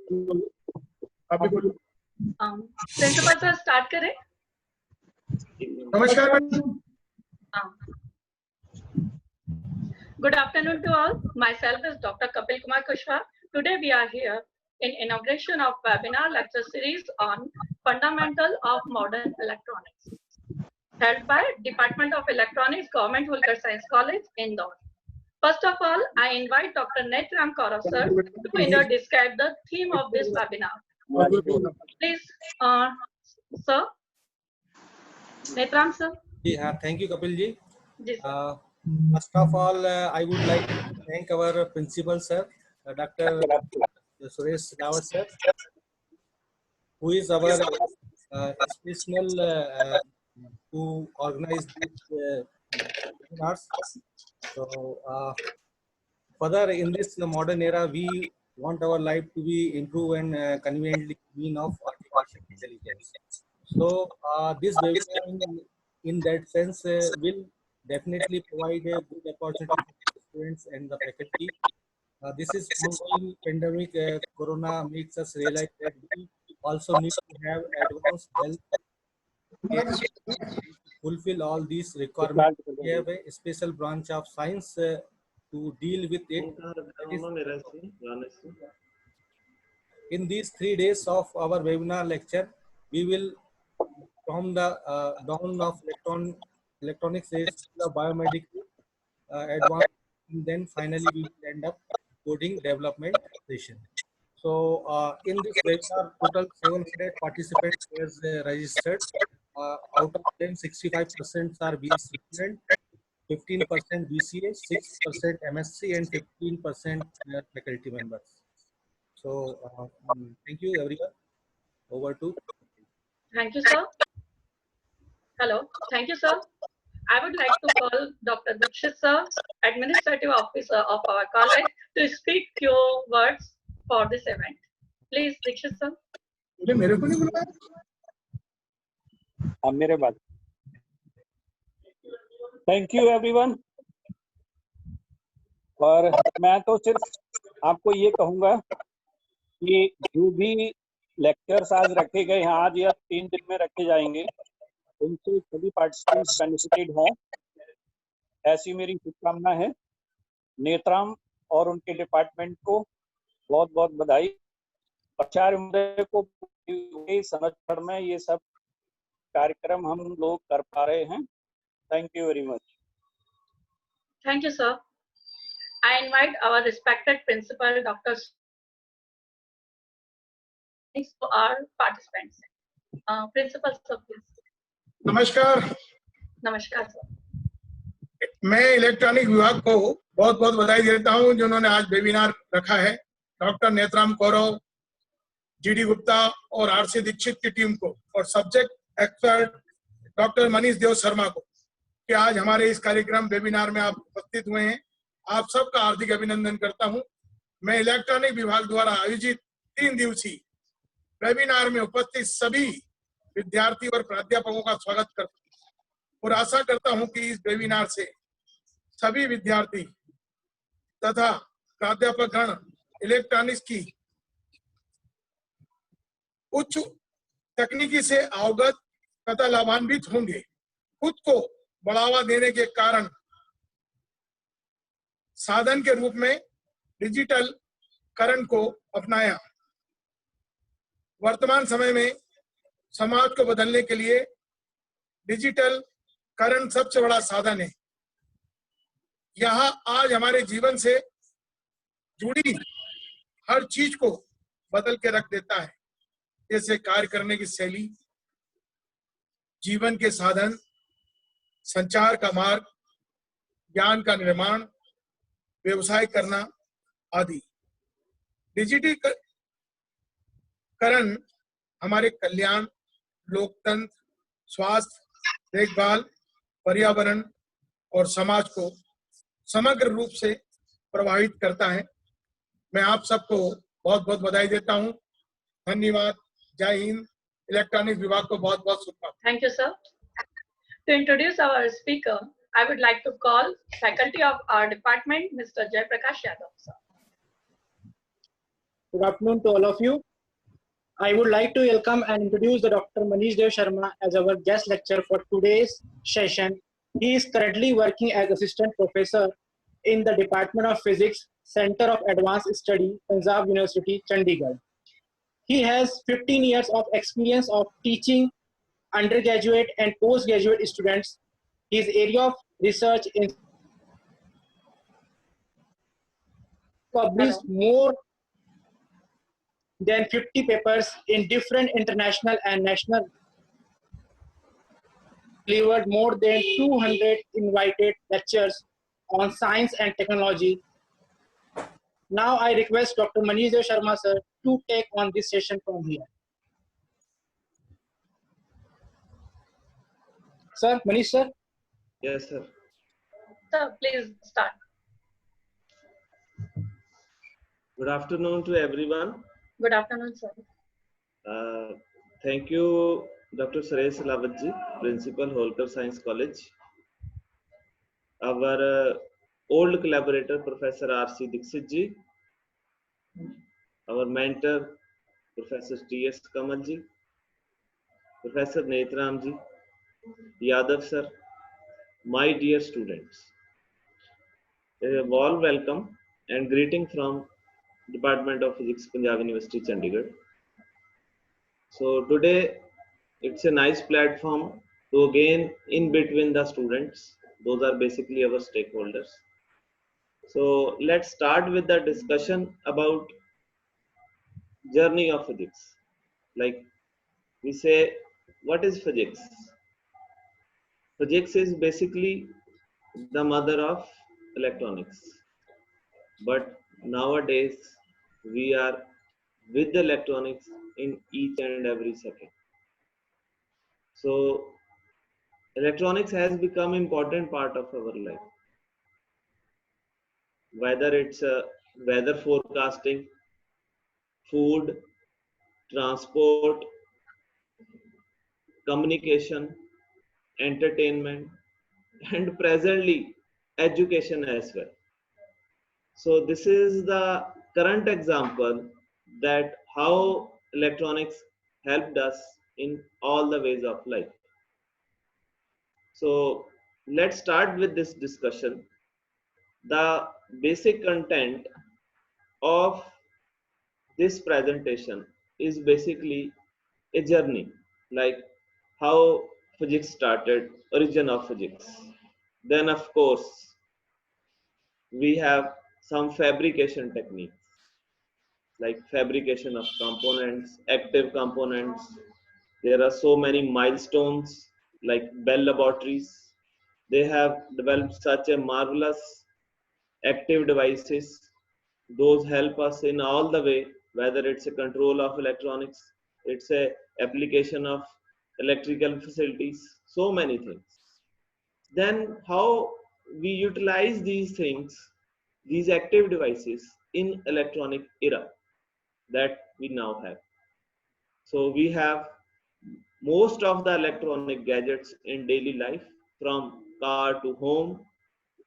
आप भी बोलो। प्रिंसिपल सर स्टार्ट करें। नमस्कार। Good afternoon to all. Myself is Dr. Kapil Kumar Kushwaha. Today we are here in inauguration of webinar lecture series on Fundamental of Modern Electronics, held by Department of Electronics, Government Holkar Science College, Indore. First of all, I invite Dr. Netram Kaurav sir to describe the theme of this webinar. Please, sir. Netram sir. Yeah, thank you, Kapil ji. First of all, I would like to thank our principal sir, Dr. Suresh Rawat sir, who is our special who organized these webinars. So, further in this modern era, we want our life to be improved and conveniently mean of artificial intelligence. So, this webinar in that sense will definitely provide a good opportunity for the students and the faculty. This is ongoing pandemic. Corona makes us realize that we also need to have advanced health care to fulfill all these requirements. We have a special branch of science to deal with it. In these 3 days of our webinar lecture, we will from the dawn of electronics age to the biomedical advanced, and then finally we will end up coding development session. So in this webinar, total 700 participants was registered. Out of them, 65% are BSc student, 15% BCA, 6% MSc, and 15% faculty members. So thank you, everyone. Over to. Thank you, sir. Hello. Thank you, sir. I would like to call Dr. Dikshit sir, Administrative Officer of our college, to speak few words for this event. Please, Dikshit sir. मेरे को नहीं बुलाया? अब मेरे बात. Thank you everyone. और मैं तो सिर्फ आपको ये कहूँगा कि जो भी लेक्चर्स आज रखे गए हैं, आज या 3 दिन में रखे जाएंगे, उनसे सभी पार्टिसिपेंट्स बेनिफिटेड हों, ऐसी मेरी शुभकामना है. नेत्राम और उनके डिपार्टमेंट को बहुत बहुत बधाई. आचार्य को संरक्षण में ये सब कार्यक्रम हम लोग कर पा रहे हैं. Thank you very much. Thank you, sir. I invite our respected principal, Dr. to our participants. Principal sir, please. नमस्कार. नमस्कार सर. मैं इलेक्ट्रॉनिक विभाग को बहुत बहुत बधाई देता हूं जिन्होंने आज वेबिनार रखा है. डॉक्टर नेत्राम कौरव, जीडी गुप्ता और आरसी दीक्षित की टीम को, और subject expert doctor Manish Dev Sharma को कि आज हमारे इस कार्यक्रम वेबिनार में आप उपस्थित हुए हैं. आप सबका हार्दिक अभिनंदन करता हूं. मैं इलेक्ट्रॉनिक विभाग द्वारा आयोजित 3 दिवसीय वेबिनार में उपस्थित सभी विद्यार्थी और प्राध्यापकों का स्वागत करता हूं और आशा करता हूं कि इस वेबिनार से सभी विद्यार्थी तथा प्राध्यापकगण इलेक्ट्रॉनिक्स की उच्च तकनीकी से अवगत तथा लाभान्वित होंगे. खुद को बढ़ावा देने के कारण साधन के रूप में डिजिटल करण को अपनाया. वर्तमान समय में समाज को बदलने के लिए डिजिटल करण सबसे बड़ा साधन है. यहाँ आज हमारे जीवन से जुड़ी हर चीज को बदल के रख देता है, जैसे कार्य करने की शैली, जीवन के साधन, संचार का मार्ग, ज्ञान का निर्माण, व्यवसाय करना आदि. डिजिटलीकरण हमारे कल्याण, लोकतंत्र, स्वास्थ्य, देखभाल, पर्यावरण और समाज को समग्र रूप से प्रभावित करता है. मैं आप सबको बहुत बहुत बधाई देता हूं. धन्यवाद. जय हिंद. इलेक्ट्रॉनिक विभाग को बहुत बहुत शुभकामनाएं. Thank you, sir. To introduce our speaker, I would like to call faculty of our department, Mr. Jay Prakash Yadav, sir. Good afternoon to all of you. I would like to welcome and introduce the Dr. Manish Dev Sharma as our guest lecturer for today's session. He is currently working as assistant professor in the Department of Physics, Center of Advanced Study, Punjab University, Chandigarh. He has 15 years of experience of teaching undergraduate and postgraduate students. His area of research is published more than 50 papers in different international and national, delivered more than 200 invited lectures on science and technology. Now I request Dr. Manish Dev Sharma sir to take on this session from here. Sir, Manish sir. Yes, sir. Sir, please start. Good afternoon to everyone. Good afternoon, sir. Thank you, Dr. Suresh Lavatji, Principal, Holkar Science College. Our old collaborator, Professor R.C. Dixit ji. Our mentor, Professor T.S. Kamal ji. Professor Netram ji. Yadav sir. My dear students. A warm welcome and greeting from Department of Physics, Punjab University, Chandigarh. So today it's a nice platform to again in between the students. Those are basically our stakeholders. So let's start with the discussion about journey of physics. Like we say, what is physics? Physics is basically the mother of electronics. But nowadays we are with the electronics in each and every second. So electronics has become important part of our life. Whether it's weather forecasting, food, transport, communication, entertainment, and presently education as well. So this is the current example that how electronics helped us in all the ways of life. So let's start with this discussion. The basic content of this presentation is basically a journey, like how physics started, origin of physics. Then of course, we have some fabrication techniques, like fabrication of components, active components. There are so many milestones like Bell Laboratories. They have developed such a marvelous active devices. Those help us in all the way, whether it's a control of electronics, it's a application of electrical facilities, so many things. Then how we utilize these things, these active devices in electronic era that we now have. So we have most of the electronic gadgets in daily life, from car to home,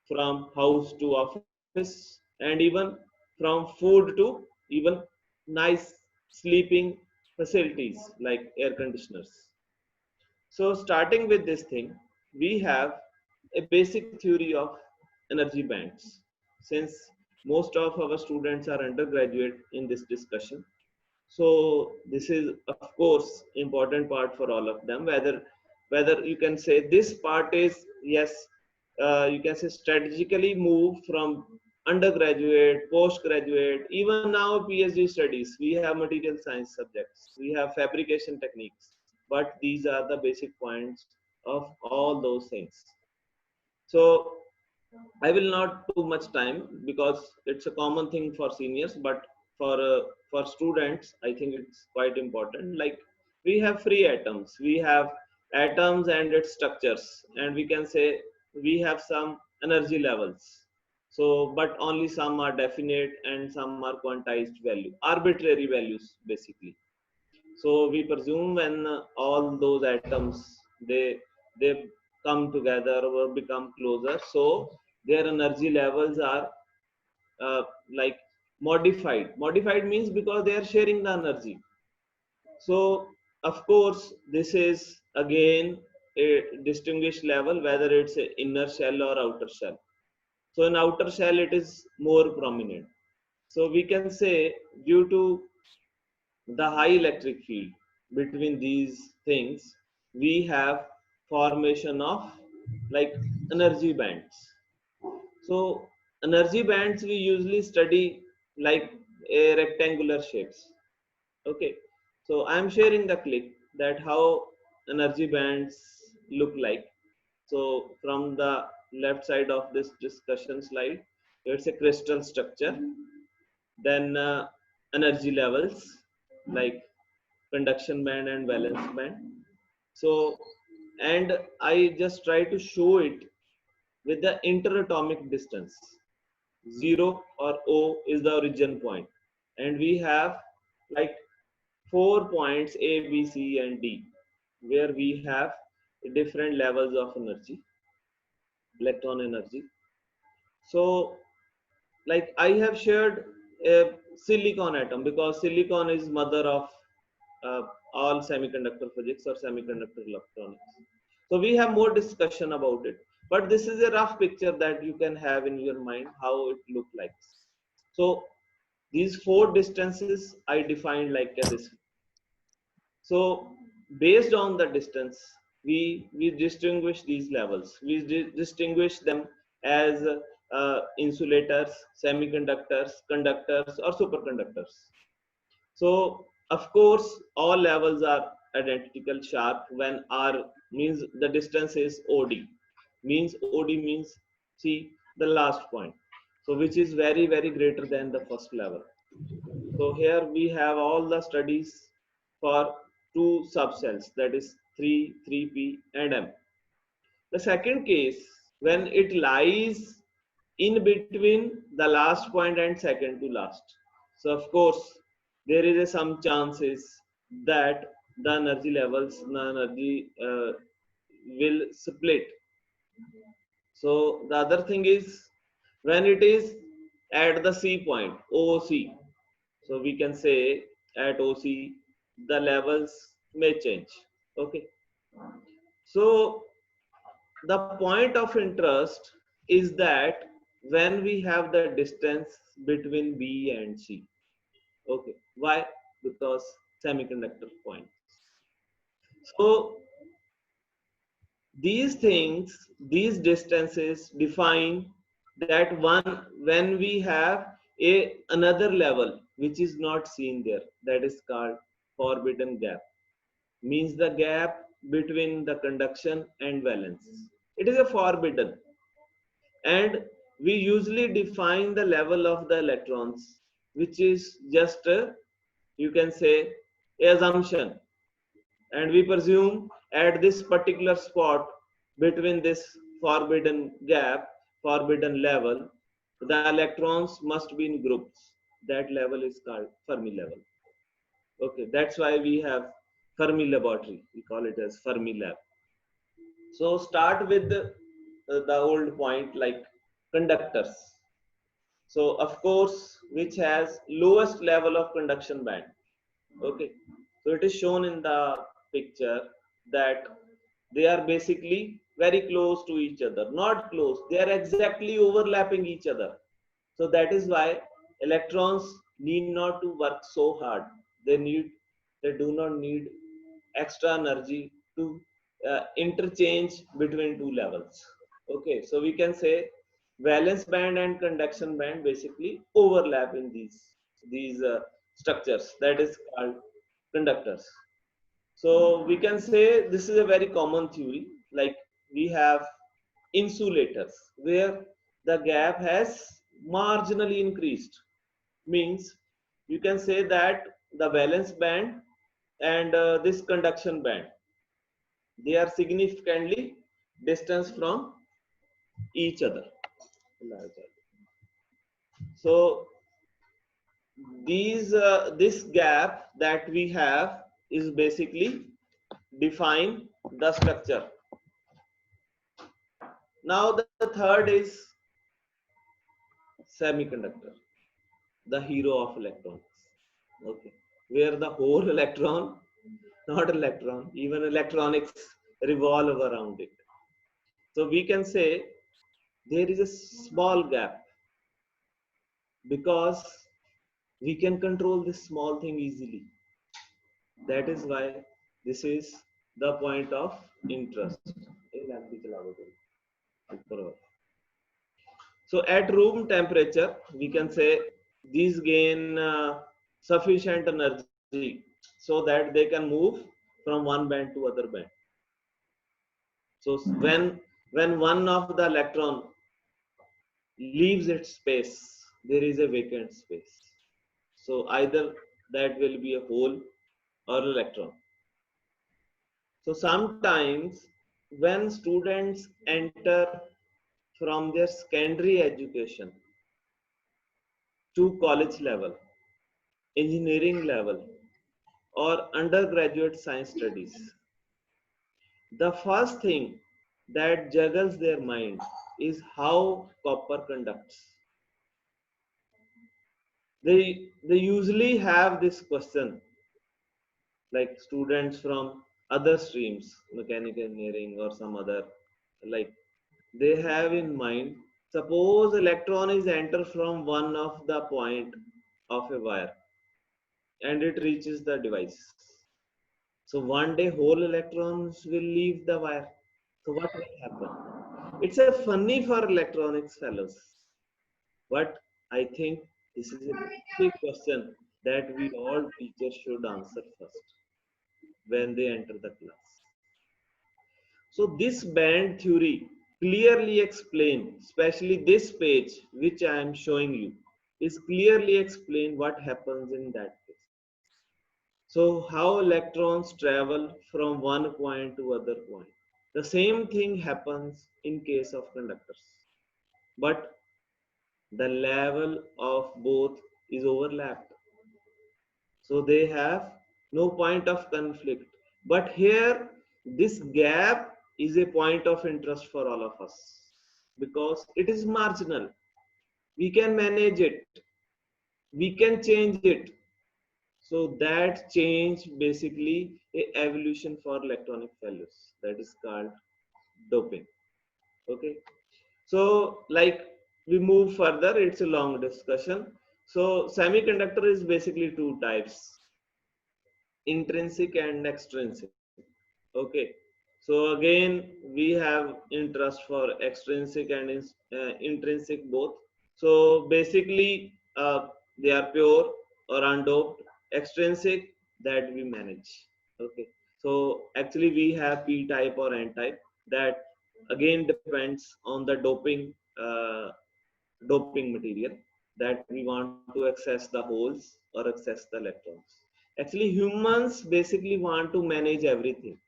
from house to office, and even from food to even nice sleeping facilities like air conditioners. So starting with this thing, we have a basic theory of energy bands. Since most of our students are undergraduate in this discussion, so this is of course important part for all of them. Whether you can say this part is, yes, you can say strategically move from undergraduate, postgraduate, even now PhD studies. We have material science subjects, we have fabrication techniques, but these are the basic points of all those things. So I will not too much time because it's a common thing for seniors, but for students, I think it's quite important. Like we have free atoms, we have atoms and its structures, and we can say we have some energy levels. So, but only some are definite and some are quantized value, arbitrary values basically. So we presume when all those atoms they come together or become closer, so their energy levels are like modified. Modified means because they are sharing the energy. So of course, this is again a distinguished level, whether it's an inner shell or outer shell. So in outer shell, it is more prominent. So we can say due to the high electric field between these things, we have formation of like energy bands. So energy bands we usually study like a rectangular shapes. Okay, so I'm sharing the clip that how energy bands look like. So from the left side of this discussion slide, it's a crystal structure. Then energy levels like conduction band and valence band. So, and I just try to show it with the interatomic distance. 0 or O is the origin point, and we have like 4 points A, B, C, and D, where we have different levels of energy, electron energy. So, like I have shared a silicon atom because silicon is mother of uh, all semiconductor physics or semiconductor electronics. So we have more discussion about it, but this is a rough picture that you can have in your mind how it look like. So these 4 distances I defined like this. So based on the distance, we distinguish these levels. We distinguish them as insulators, semiconductors, conductors, or superconductors. So of course, all levels are identical sharp when R means the distance is OD. Means OD means see the last point. So which is very greater than the first level. So here we have all the studies for 2 subcells, that is 3, 3p and M. The second case, when it lies in between the last point and second to last. So of course, there is some chances that the energy levels, the energy will split. So the other thing is when it is at the C point, OC. So we can say at OC, the levels may change. Okay. So the point of interest is that when we have the distance between B and C. Okay. Why? Because semiconductor points. So these things, these distances define that one when we have a another level which is not seen there, that is called forbidden gap. Means the gap between the conduction and valence. It is a forbidden, and we usually define the level of the electrons, which is just a, you can say, assumption, and we presume at this particular spot between this forbidden gap, forbidden level, the electrons must be in groups. That level is called Fermi level. Okay, that's why we have Fermi laboratory. We call it as Fermi lab. So start with the old point like conductors. So of course, which has lowest level of conduction band. Okay, so it is shown in the picture that they are basically very close to each other. Not close, they are exactly overlapping each other. So that is why electrons need not to work so hard. They do not need extra energy to interchange between 2 levels. Okay, so we can say valence band and conduction band basically overlap in these structures, that is called conductors. So we can say this is a very common theory. Like we have insulators where the gap has marginally increased. Means you can say that the valence band and this conduction band, they are significantly distance from each other. So this gap that we have is basically define the structure. Now the third is semiconductor. the hero of electronics. Okay, where the whole electron, not electron, even electronics revolve around it. So we can say there is a small gap because we can control this small thing easily. That is why this is the point of interest. So at room temperature, we can say these gain sufficient energy so that they can move from one band to other band. So when one of the electron leaves its space, there is a vacant space. So either that will be a hole or electron. So sometimes when students enter from their secondary education to college level, engineering level, or undergraduate science studies, the first thing that juggles their mind is how copper conducts. They usually have this question, like students from other streams, mechanical engineering or some other, like they have in mind, suppose electron is enter from one of the point of a wire and it reaches the device. So one day whole electrons will leave the wire. So what will happen? It's a funny for electronics fellows, but I think this is a big question that we all teachers should answer first when they enter the class. So this band theory clearly explain, especially this page which I am showing you, is clearly explain what happens in that case. So how electrons travel from one point to other point. The same thing happens in case of conductors, but the level of both is overlapped. So they have no point of conflict. But here, this gap is a point of interest for all of us because it is marginal. We can manage it. We can change it. So that change basically a evolution for electronic failures that is called doping. Okay. So like we move further, it's a long discussion. So semiconductor is basically two types, intrinsic and extrinsic. Okay, so again we have interest for extrinsic and intrinsic both. So basically they are pure or undoped. Extrinsic, that we manage. Okay, so actually we have p type or n type, that again depends on the doping material, that we want to access the holes or access the electrons. Actually humans basically want to manage everything.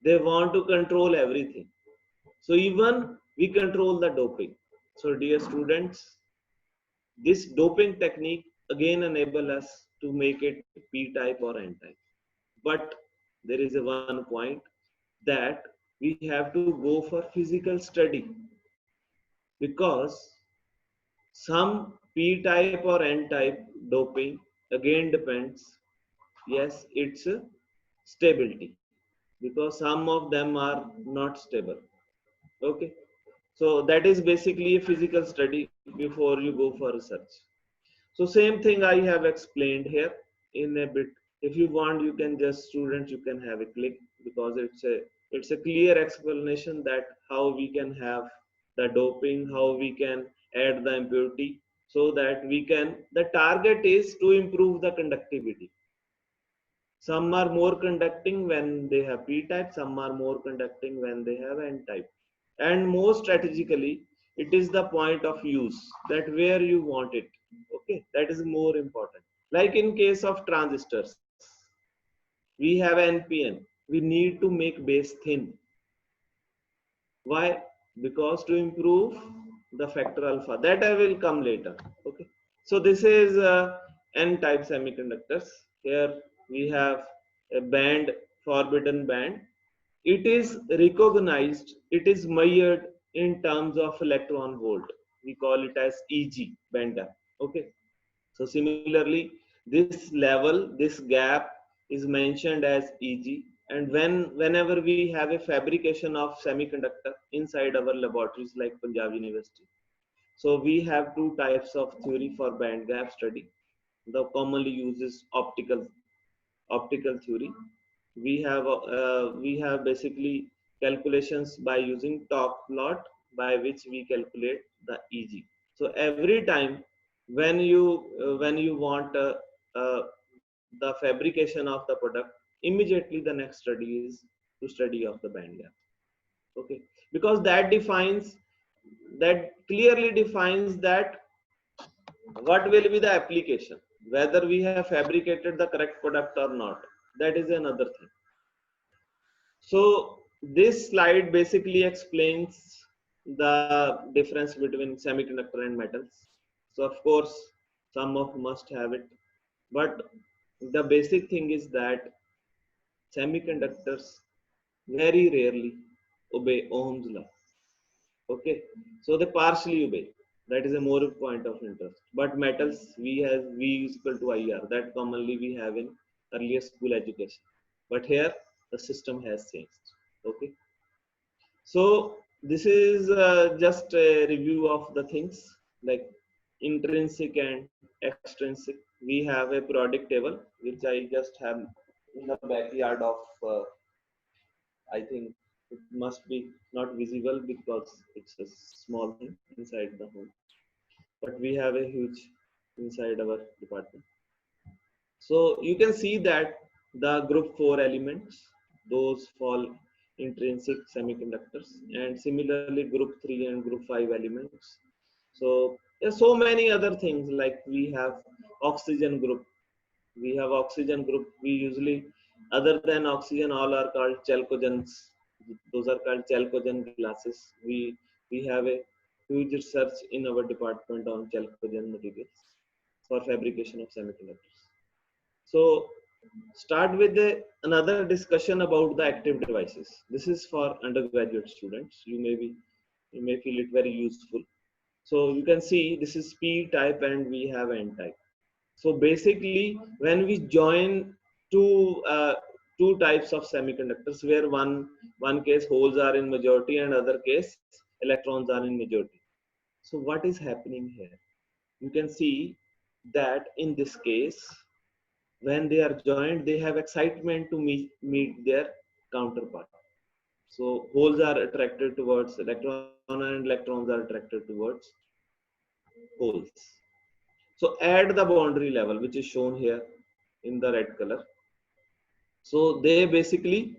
They want to control everything. So even we control the doping. So dear students, this doping technique again enable us to make it p type or n type. But there is a one point that we have to go for physical study, because some p type or n type doping again depends, yes, it's a stability, because some of them are not stable. Okay, so that is basically a physical study before you go for research. So same thing I have explained here in a bit. If you want, you can just, students, you can have a click, because it's a clear explanation that how we can have the doping, how we can add the impurity, so that we can, the target is to improve the conductivity. Some are more conducting when they have p type, some are more conducting when they have n type. And more strategically, it is the point of use, that where you want it. Okay, that is more important. Like in case of transistors, we have NPN, we need to make base thin. Why? Because to improve the factor alpha, that I will come later. Okay, so this is n type semiconductors. Here we have a band, forbidden band. It is recognized, it is measured in terms of electron volt. We call it as EG, band gap. Okay, So similarly, this level, this gap is mentioned as EG. And whenever we have a fabrication of semiconductor inside our laboratories like Punjab University, so we have two types of theory for band gap study. The commonly uses optical theory. We have basically calculations by using top plot, by which we calculate the EG. So every time when you want the fabrication of the product, immediately the next study is to study of the band gap. Okay, because that clearly defines that what will be the application, whether we have fabricated the correct product or not. That is another thing. So this slide basically explains the difference between semiconductor and metals. So of course some of must have it, but the basic thing is that semiconductors very rarely obey Ohm's law. Okay, so they partially obey. That is a more point of interest. But metals, we have V is equal to IR. That commonly we have in earlier school education. But here the system has changed. Okay, so this is just a review of the things like intrinsic and extrinsic. We have a periodic table which I just have in the backyard of. I think it must be not visible because it's a small thing inside the home, but we have a huge inside our department. So you can see that the group 4 elements, those fall intrinsic semiconductors, and similarly group 3 and group 5 elements. So there's so many other things, like we have oxygen group. We have oxygen group. We usually, other than oxygen, all are called chalcogens. Those are called chalcogen glasses. We have a huge research in our department on chalcogen materials for fabrication of semiconductors. So start with another discussion about the active devices. This is for undergraduate students. You may feel it very useful. So you can see this is P type and we have N type. So basically, when we join two types of semiconductors, where one case holes are in majority and other case electrons are in majority. So what is happening here? You can see that in this case, when they are joined, they have excitement to meet their counterpart. So holes are attracted towards electron and electrons are attracted towards holes. So at the boundary level, which is shown here in the red color. So they basically,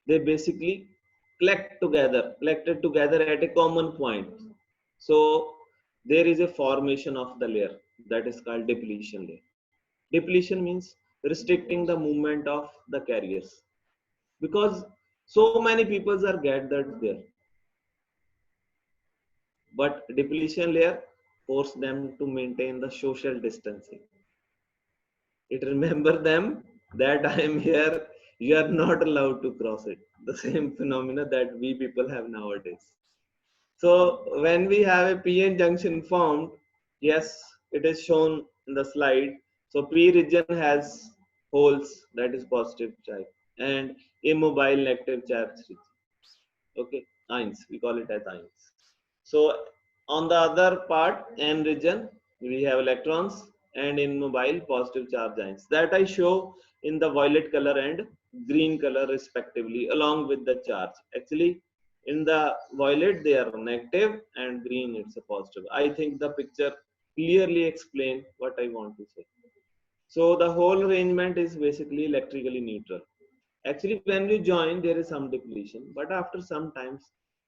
they basically collected together at a common point. So there is a formation of the layer that is called depletion layer. Depletion means restricting the movement of the carriers, because so many people are gathered there. But depletion layer force them to maintain the social distancing. It remember them that I am here, you are not allowed to cross it. The same phenomena that we people have nowadays. So when we have a PN junction formed, yes, it is shown in the slide. So P region has holes, that is positive charge, and immobile negative charge region. Okay, ions, we call it as ions. So on the other part, N region, we have electrons and immobile positive charge ions that I show in the violet color and green color respectively along with the charge. Actually, in the violet they are negative and green it's a positive. I think the picture clearly explains what I want to say. So the whole arrangement is basically electrically neutral. Actually, when we join, there is some depletion, but after some times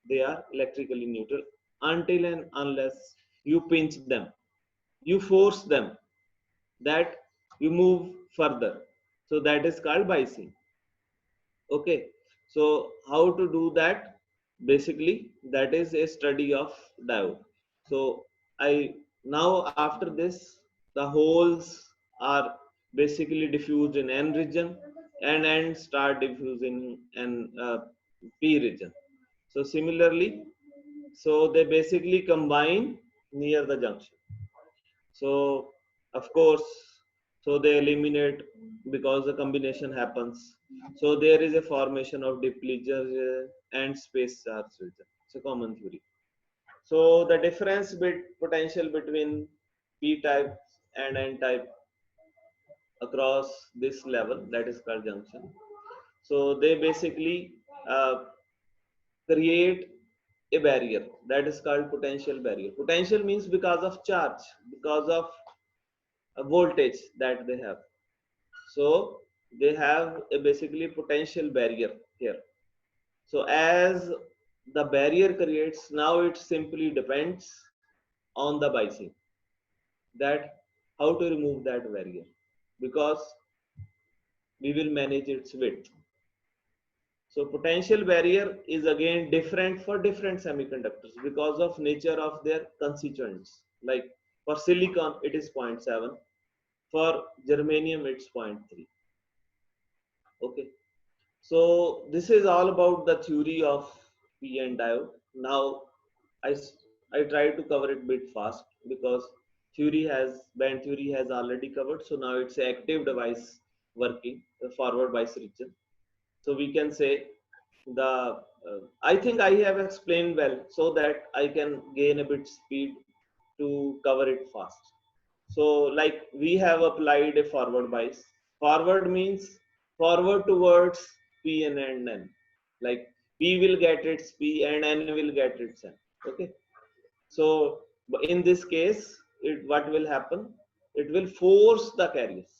they are electrically neutral until and unless you pinch them, you force them, that you move further. So that is called biasing. Okay, so how to do that? Basically, that is a study of diode. So I now after this, the holes are basically diffused in N region and start diffusing in P region. So similarly, so they basically combine near the junction. So of course, so they eliminate because the combination happens. So there is a formation of depletion and space charge region. It's a common theory. So the difference potential between p type and n type across this level, that is called junction. So they basically create a barrier, that is called potential barrier. Potential means because of charge, because of a voltage that they have. So they have a basically potential barrier here. So as the barrier creates, now it simply depends on the biasing, that how to remove that barrier, because we will manage its width. So potential barrier is again different for different semiconductors because of nature of their constituents. Like for silicon, it is 0.7. For germanium, it's 0.3. Okay. So this is all about the theory of PN diode. Now I, I try to cover it a bit fast because band theory has already covered. So now it's an active device working, the forward bias region. So we can say I think I have explained well so that I can gain a bit speed to cover it fast. So like we have applied a forward bias. Forward means forward towards P and N. Like P will get its P and N will get its N. Okay. So in this case, what will happen? It will force the carriers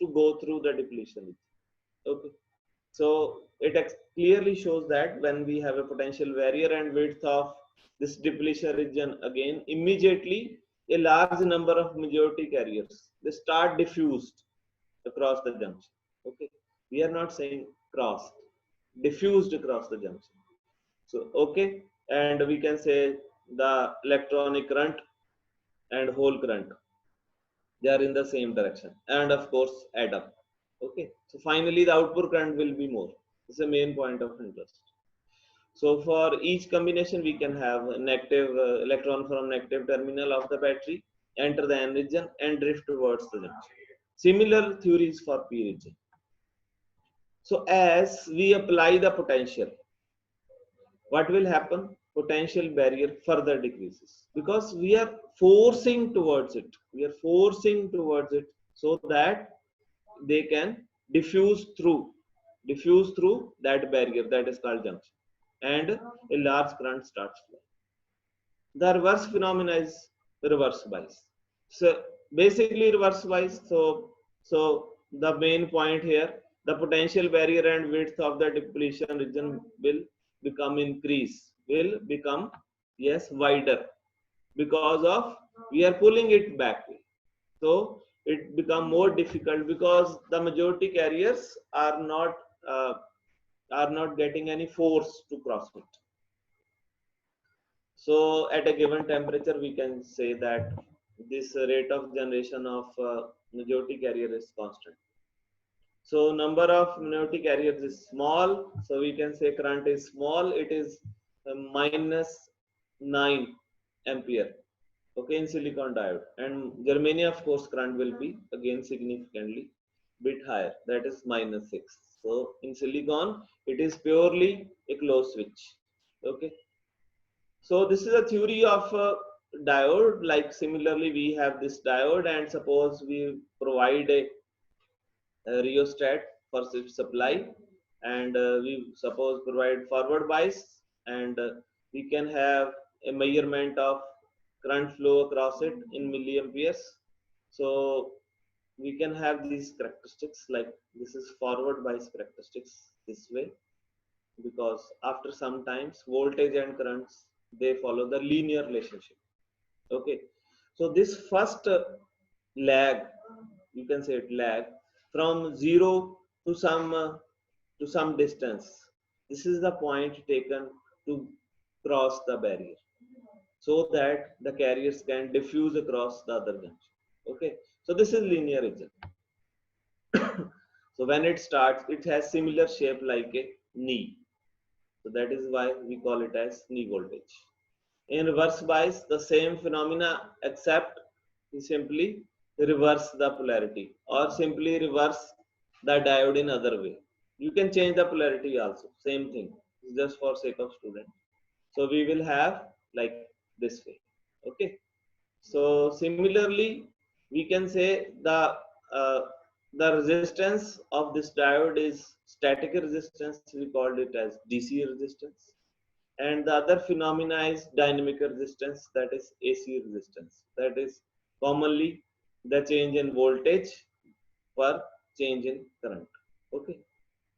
to go through the depletion. Okay. So it clearly shows that when we have a potential barrier and width of this depletion region, again immediately a large number of majority carriers, they start diffused across the junction. Okay, we are not saying crossed, diffused across the junction. So okay, and we can say the electronic current and hole current, they are in the same direction, and of course add up. Okay, so finally the output current will be more. This is the main point of interest. So for each combination, we can have a negative electron from negative terminal of the battery enter the N region and drift towards the junction. Similar theories for P region. So as we apply the potential, what will happen? Potential barrier further decreases because we are forcing towards it. We are forcing towards it so that they can diffuse through that barrier, that is called junction, and a large current starts flowing. The reverse phenomena is reverse bias. So basically reverse bias. So the main point here, the potential barrier and width of the depletion region will become yes wider because of we are pulling it back. So it become more difficult because the majority carriers are not getting any force to cross it. So at a given temperature, we can say that this rate of generation of majority carrier is constant. So number of minority carriers is small. So we can say current is small. It is minus 9 ampere. Okay, in silicon diode, and germanium, of course, current will be again significantly bit higher. That is minus 6. So in silicon, it is purely a closed switch. Okay. So this is a theory of diode. Like similarly, we have this diode, and suppose we provide a rheostat for supply, and we suppose provide forward bias, and we can have a measurement of current flow across it in milliamperes. So we can have these characteristics, like this is forward bias characteristics this way, because after some times voltage and currents, they follow the linear relationship. Okay, so this first lag, you can say it lag from zero to some distance. This is the point taken to cross the barrier so that the carriers can diffuse across the other junction. Okay, so this is linear region. So when it starts, it has similar shape like a knee. So that is why we call it as knee voltage. In reverse bias, the same phenomena except you simply reverse the polarity or simply reverse the diode in other way. You can change the polarity also, same thing, just for sake of student. So we will have like this way. Okay, so similarly we can say uh, the resistance of this diode is static resistance, we called it as DC resistance, and the other phenomena is dynamic resistance, that is AC resistance, that is commonly the change in voltage per change in current. Okay,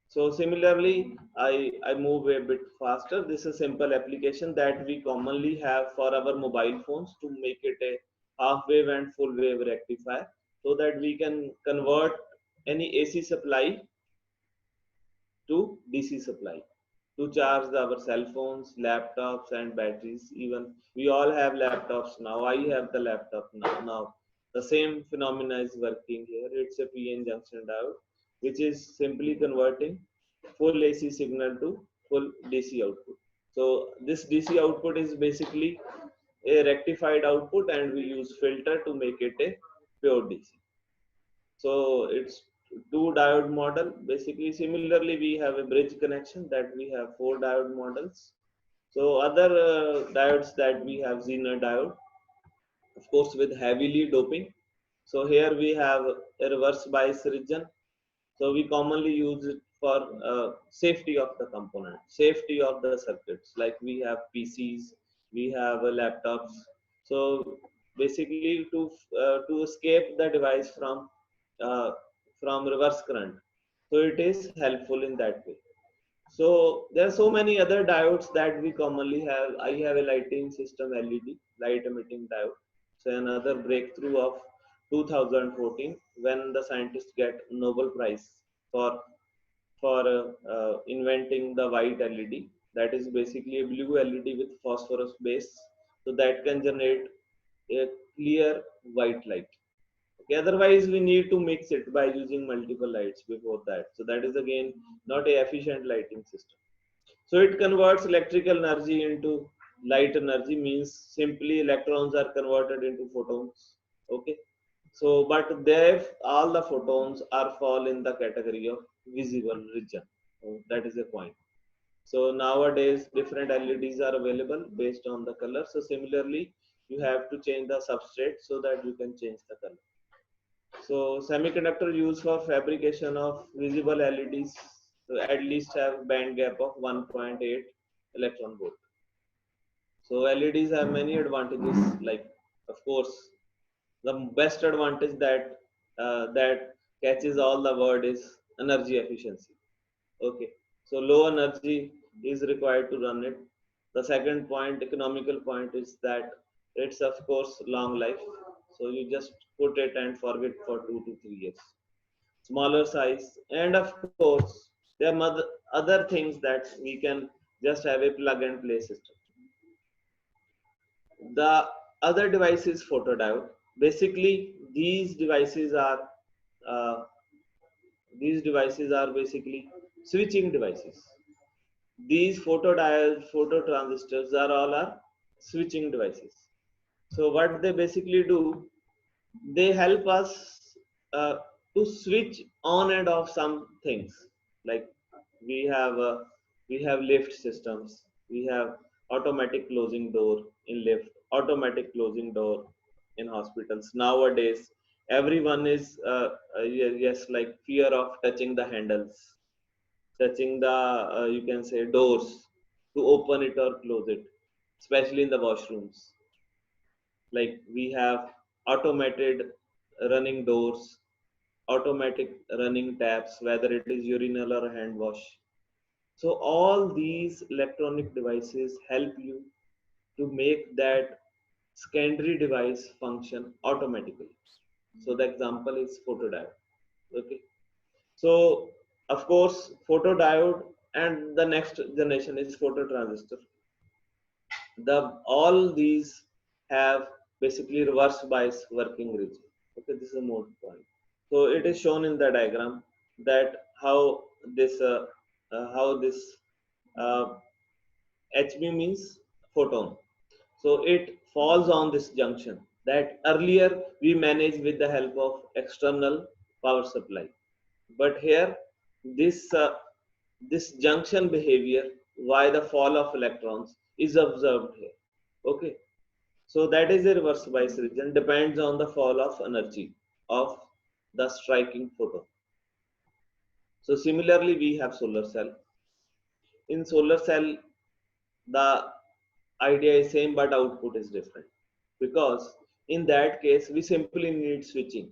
so similarly I move a bit faster. This is a simple application that we commonly have for our mobile phones to make it a half wave and full wave rectifier, so that we can convert any AC supply to DC supply to charge our cell phones, laptops, and batteries. Even we all have laptops now. I have the laptop now. The same phenomena is working here. It's a PN junction diode, which is simply converting full AC signal to full DC output. So this DC output is basically a rectified output, and we use filter to make it a pure DC. So it's two diode model. Basically, similarly, we have a bridge connection that we have 4 diode models. So other diodes that we have Zener diode, of course, with heavily doping. So here we have a reverse bias region. So we commonly use it for safety of the component, safety of the circuits. Like we have PCs, we have laptops. So basically, to escape the device uh, from reverse current, so it is helpful in that way. So there are so many other diodes that we commonly have. I have a lighting system LED, light emitting diode. So another breakthrough of 2014, when the scientists get Nobel Prize for inventing the white LED. That is basically a blue LED with phosphorus base, so that can generate a clear white light. Okay, otherwise we need to mix it by using multiple lights before that. So that is again not a efficient lighting system. So it converts electrical energy into light energy, means simply electrons are converted into photons. Okay. So but there all the photons are fall in the category of visible region. So that is a point. So nowadays different LEDs are available based on the color. So similarly you have to change the substrate so that you can change the color. So semiconductor used for fabrication of visible LEDs at least have band gap of 1.8 electron volt. So LEDs have many advantages. Like, of course, the best advantage that catches all the word is energy efficiency. Okay, so low energy is required to run it. The second point, economical point, is that it's of course long life. So you just put it and forget for 2 to 3 years. Smaller size, and of course there are other things that we can just have a plug and play system. The other device is photodiode. Basically uh, these devices are basically switching devices. These photodiodes, phototransistors are all are switching devices. So what they basically do, they help us uh, to switch on and off some things. Like we have lift systems, we have automatic closing door in lift, automatic closing door in hospitals. Nowadays everyone is yes, like fear of touching the handles, touching the you can say doors to open it or close it, especially in the washrooms. Like we have automated running doors, automatic running taps, whether it is urinal or hand wash. So all these electronic devices help you to make that secondary device function automatically. So the example is photodiode. Okay, so of course photodiode, and the next generation is phototransistor. The all these have basically reverse bias working region. Okay, this is a more point. So it is shown in the diagram that how this uh, HB means photon. So it falls on this junction that earlier we managed with the help of external power supply. But here this junction behavior, why the fall of electrons is observed here. Okay, so that is a reverse bias region, depends on the fall of energy of the striking photon. So similarly we have solar cell. In solar cell the idea is same but output is different, because in that case we simply need switching,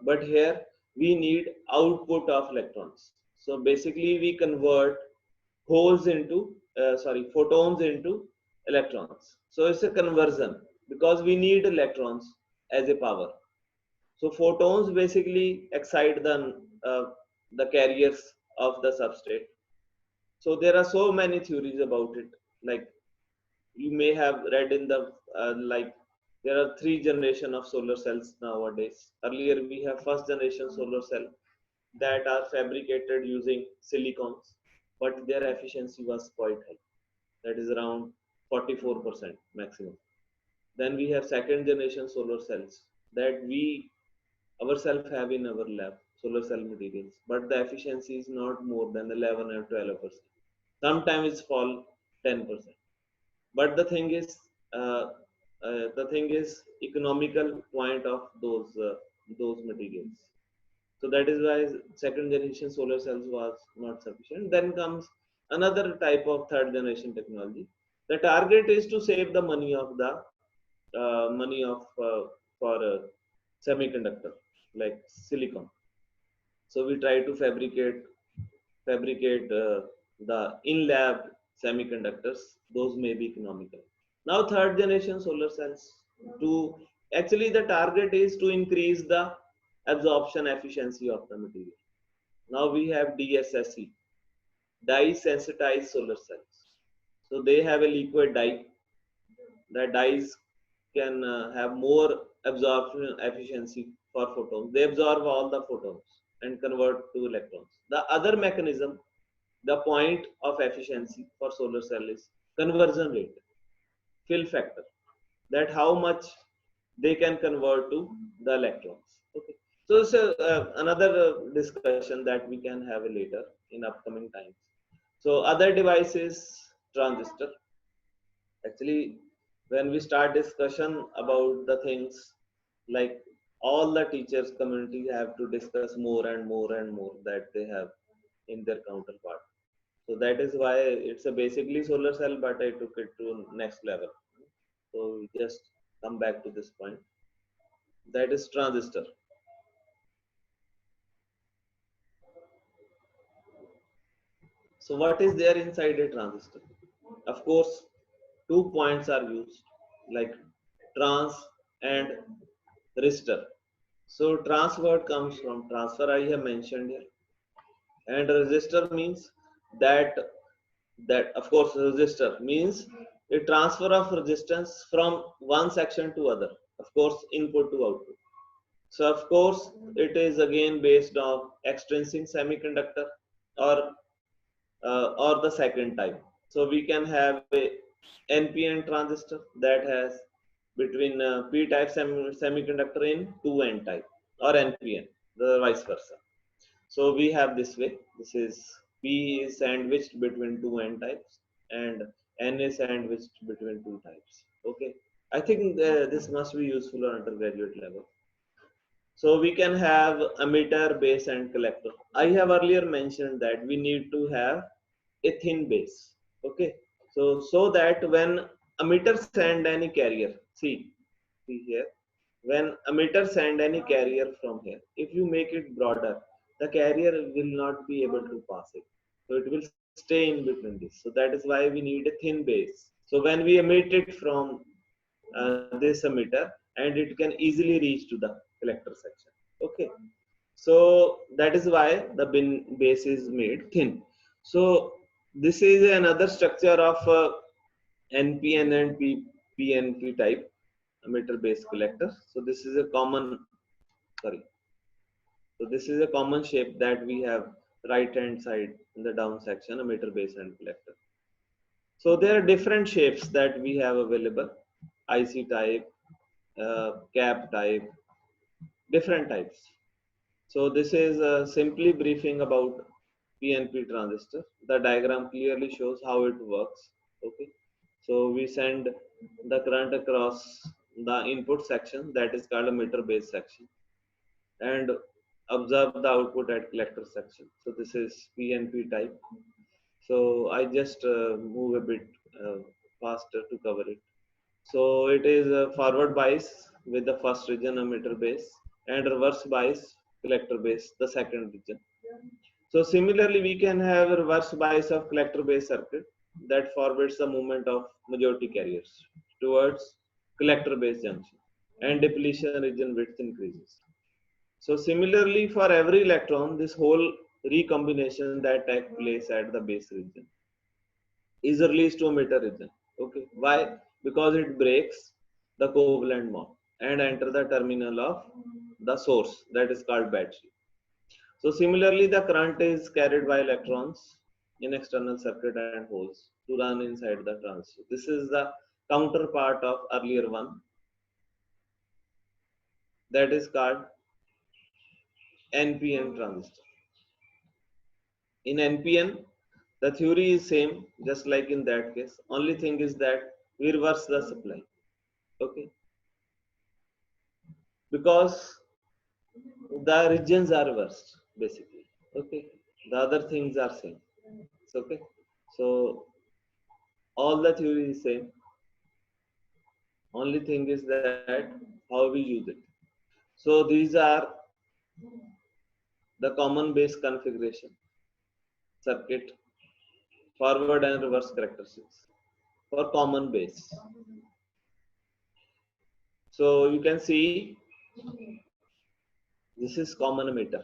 but here we need output of electrons. So basically we convert holes into photons into electrons. So it's a conversion because we need electrons as a power. So photons basically excite the carriers of the substrate. So there are so many theories about it. Like you may have read in the like there are 3 generation of solar cells nowadays. Earlier we have first generation solar cell that are fabricated using silicons, but their efficiency was quite high. That is around 44% maximum. Then we have second generation solar cells that we ourselves have in our lab, solar cell materials, but the efficiency is not more than 11 or 12%. Sometimes it's fall 10%. But the thing is economical point of those materials. So that is why second generation solar cells was not sufficient. Then comes another type of third generation technology. The target is to save the money of the money of for semiconductor like silicon. So we try to fabricate the in lab semiconductors. Those may be economical. Now third generation solar cells, to actually the target is to increase the absorption efficiency of the material. Now we have DSSC, dye sensitized solar cells. So they have a liquid dye. The dyes can have more absorption efficiency for photons. They absorb all the photons and convert to electrons. The other mechanism, the point of efficiency for solar cell is conversion rate, fill factor, that how much they can convert to the electrons. Okay. So it's another discussion that we can have later in upcoming times. So other devices, transistor. Actually, when we start discussion about the things, like all the teachers community have to discuss more and more and more that they have in their counterpart. So that is why it's a basically solar cell, but I took it to next level. So we just come back to this point. That is transistor. So what is there inside a transistor? Of course, 2 points are used, like trans and resistor. So trans word comes from transfer, I have mentioned here, and resistor means that of course resistor means a transfer of resistance from one section to other. Of course, input to output. So of course, it is again based on extrinsic semiconductor or the second type. So we can have a NPN transistor that has between P-type semiconductor in 2N type, or NPN, the vice versa. So we have this way. This is P is sandwiched between 2N types and N is sandwiched between 2 types. Okay, I think this must be useful on undergraduate level. So we can have emitter, base, and collector. I have earlier mentioned that we need to have a thin base. Okay, so that when emitter send any carrier, see here, when emitter send any carrier from here, if you make it broader, the carrier will not be able to pass it. So it will stay in between this. So that is why we need a thin base. So when we emit it from this emitter, and it can easily reach to the collector section. Okay, so that is why the base is made thin. So this is another structure of NPN and PNP type emitter base collector. So this is a common, so this is a common shape that we have right hand side in the down section, emitter base and collector. So there are different shapes that we have available. IC type, cap type, different types. So this is simply briefing about PNP transistor. The diagram clearly shows how it works. Okay, so we send the current across the input section, that is called a meter base section, and observe the output at collector section. So this is PNP type. So I just move a bit faster to cover it. So it is a forward bias with the first region emitter base, and reverse bias collector base, the second region. So similarly, we can have a reverse bias of collector base circuit that forwards the movement of majority carriers towards collector base junction, and depletion region width increases. So similarly, for every electron, this whole recombination that takes place at the base region is released to emitter region. Okay, why? Because it breaks the covalent bond and enter the terminal of the source, that is called battery. So similarly, the current is carried by electrons in external circuit and holes to run inside the transistor. This is the counterpart of earlier one, that is called NPN transistor. In NPN, the theory is same, just like in that case. Only thing is that we reverse the supply. Okay, because the regions are reversed basically. Okay, the other things are same. Okay, so all the theory is same. Only thing is that how we use it. So these are the common base configuration circuit, forward and reverse characteristics for common base. So you can see this is common emitter.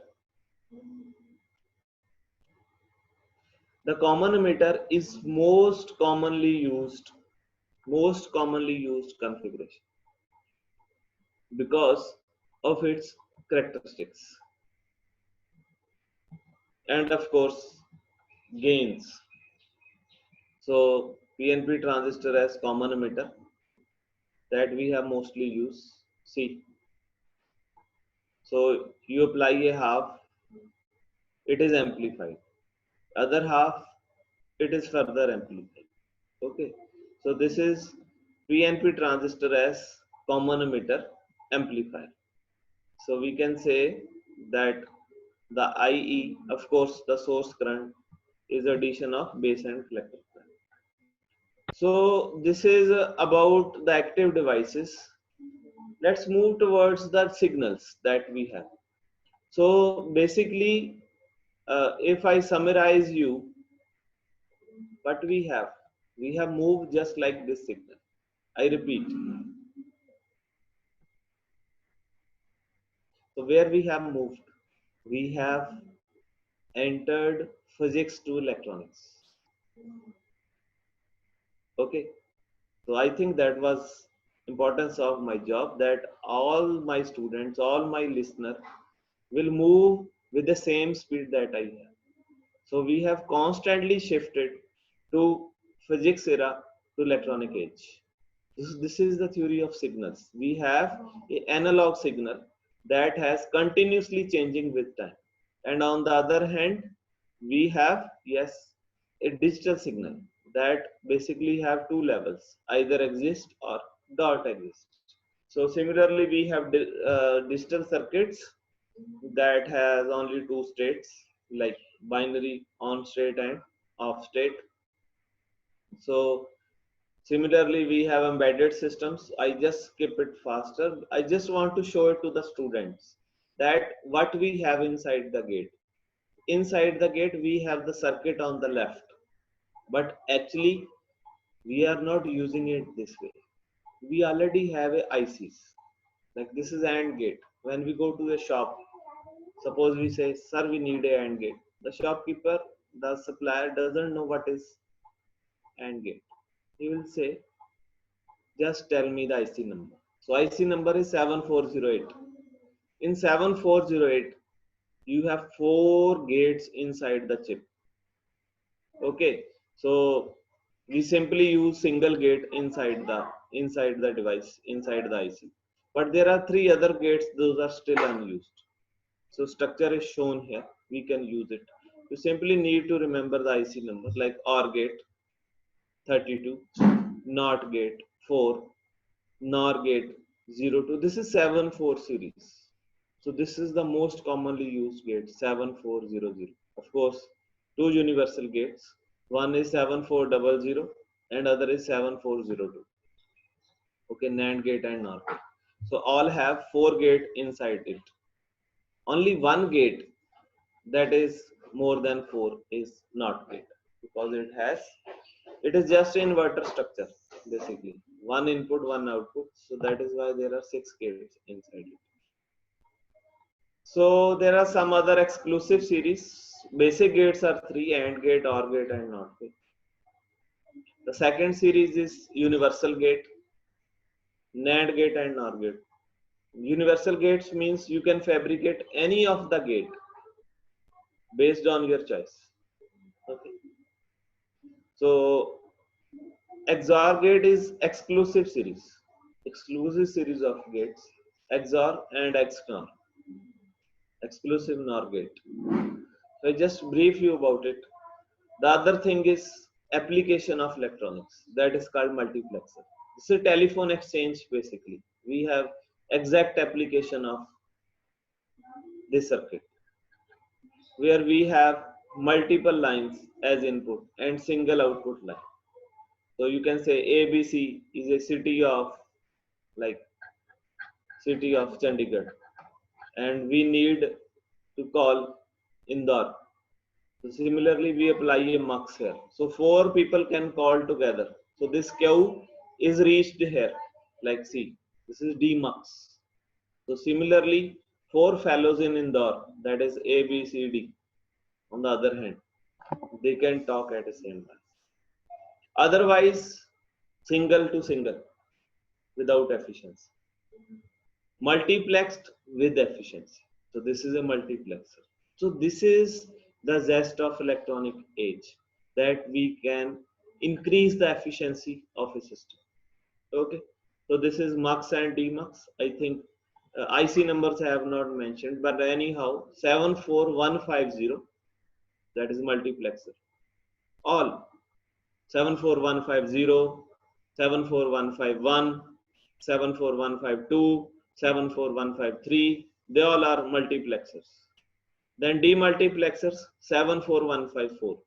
The common emitter is most commonly used configuration because of its characteristics, and of course gains. So PNP transistor as common emitter that we have mostly used. See, so you apply a half, it is amplified. Other half, it is further amplified. Okay, so this is PNP transistor as common emitter amplifier. So we can say that the IE, of course, the source current is addition of base and collector current. So this is about the active devices. Let's move towards the signals that we have. So basically, if I summarize you, what we have moved just like this signal. I repeat. So where we have moved, we have entered physics to electronics. Okay, so I think that was importance of my job, that all my students, all my listeners will move with the same speed that I have. So we have constantly shifted to physics era to electronic age. This is the theory of signals. We have an analog signal that has continuously changing with time, and on the other hand we have, yes, a digital signal that basically have two levels, either exist or don't exist. So similarly we have digital circuits that has only two states, like binary on state and off state. So similarly, we have embedded systems. I just skip it faster. I just want to show it to the students that what we have inside the gate. Inside the gate, we have the circuit on the left, but actually we are not using it this way. We already have a ICs. Like this is AND gate. When we go to a shop, suppose we say, sir, we need a AND gate. The shopkeeper, the supplier doesn't know what is AND gate. He will say, just tell me the IC number. So IC number is 7408. In 7408, you have 4 gates inside the chip. Okay, so we simply use single gate inside the inside the device, inside the IC. But there are 3 other gates, those are still unused. So structure is shown here, we can use it. You simply need to remember the IC number like OR gate 32, NOT gate 4, NOR gate 02. This is 74 series. So this is the most commonly used gate, 7400. Of course, 2 universal gates. One is 7400 and other is 7402. Okay, NAND gate and NOR gate. So all have 4 gate inside it. Only one gate that is more than 4 is NOT gate, because it is just inverter structure basically. One input, one output. So that is why there are 6 gates inside it. So there are some other exclusive series. Basic gates are 3: AND gate, OR gate and NOT gate. The second series is universal gate, NAND gate and NOR gate. Universal gates means you can fabricate any of the gate based on your choice. Okay. So XOR gate is exclusive series of gates, XOR and XNOR, exclusive NOR gate. So I just brief you about it. The other thing is application of electronics, that is called multiplexer. This is a telephone exchange basically. We have exact application of this circuit where we have multiple lines as input and single output line. So you can say ABC is a city of Chandigarh, and we need to call Indore. So similarly, we apply a mux here. So 4 people can call together. So this Q is reached here, like C. This is D mux. So similarly, 4 fellows in Indore, that is A, B, C, D. On the other hand, they can talk at the same time. Otherwise, single to single without efficiency. Multiplexed with efficiency. So this is a multiplexer. So this is the zest of electronic age, that we can increase the efficiency of a system. Okay. So this is mux and demux. I think IC numbers I have not mentioned, but anyhow, 74150, that is multiplexer. All 74150, 74151, 74152, 74153, they all are multiplexers. Then demultiplexers 74154,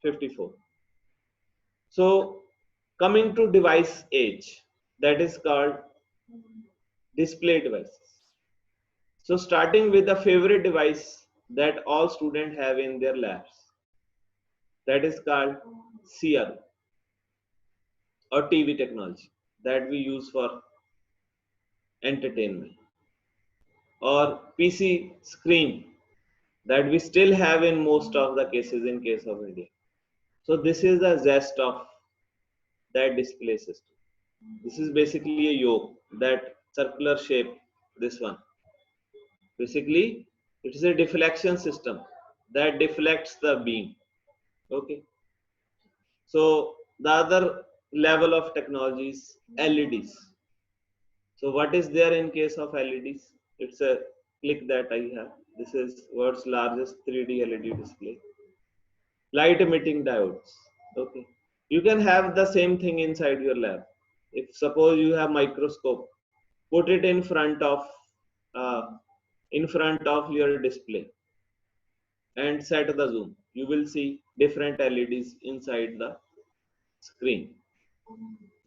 54. So coming to device age, that is called display devices. So starting with the favorite device that all students have in their labs, that is called CRO or TV technology that we use for entertainment, or PC screen that we still have in most of the cases in case of India. So this is the zest of that display system. This is basically a yoke, that circular shape, this one. Basically, it is a deflection system that deflects the beam. Okay. So the other level of technology is LEDs. So what is there in case of LEDs? It's a click that I have. This is world's largest 3D LED display. Light emitting diodes. Okay. You can have the same thing inside your lab. If suppose you have microscope, put it in front of your display and set the zoom. You will see different LEDs inside the screen.